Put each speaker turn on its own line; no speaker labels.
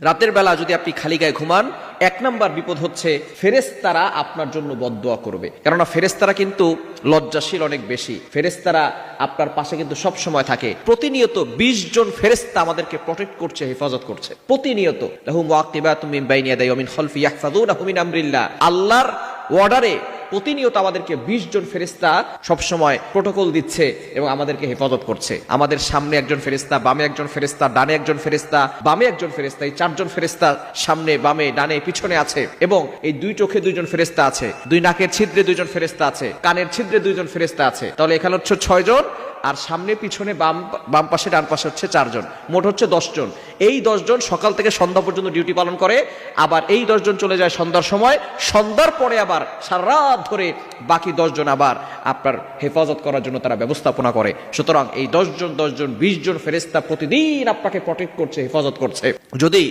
রাতের বেলা যদি আপনি খালি গায়ে ঘুমান, এক নাম্বার বিপদ হচ্ছে ফেরেশতারা আপনার জন্য বদদোয়া করবে। কেননা ফেরেশতারা কিন্তু লজ্জাশীল অনেক বেশি। ফেরেশতারা আপনার পাশে কিন্তু সব সময় থাকে। প্রতিনিয়ত 20 জন ফেরেশতা আমাদেরকে প্রটেক্ট করছে, হেফাজত করছে প্রতিনিয়ত। লাহু মুআকিবাতুম মিন বাইনি ইয়াদাইহি ওয়া মিন খালফি ইয়াহফাযুনাহু মিন আমরিল্লাহ। আল্লাহর অর্ডারে প্রতিনিয়ত আমাদেরকে 20 জন ফেরেশতা সবসময় প্রোটোকল দিচ্ছে এবং আমাদেরকে হেফাজত করছে। আমাদের সামনে একজন ফেরেশতা, বামে একজন ফেরেশতা, ডানে একজন ফেরেশতা, বামে একজন ফেরেশতা, এই 4 জন ফেরেশতা সামনে, বামে, ডানে, পিছনে আছে। এবং এই 2 চোখে 2 জন ফেরেশতা আছে, 2 নাকের ছিদ্রে 2 জন ফেরেশতা আছে, কানের ছিদ্রে 2 জন ফেরেশতা আছে। তাহলে এখানে হচ্ছে 6 জন, আর সামনে পিছনে বাম পাশে ডান পাশে হচ্ছে 4 জন, মোট হচ্ছে 10 জন। এই 10 জন সকাল থেকে সন্ধ্যা পর্যন্ত ডিউটি পালন করে। আবার এই 10 জন চলে যায় সন্ধ্যার সময়, সন্ধ্যার পরে আবার সারা রাত ধরে বাকি 10 জন আবার আপনার হেফাজত করার জন্য তারা ব্যবস্থাপনা করে। সুতরাং এই 10 জন 20 জন ফেরেশতা প্রতিদিন আপনাকে প্রটেক্ট করছে, হেফাজত করছে। যদি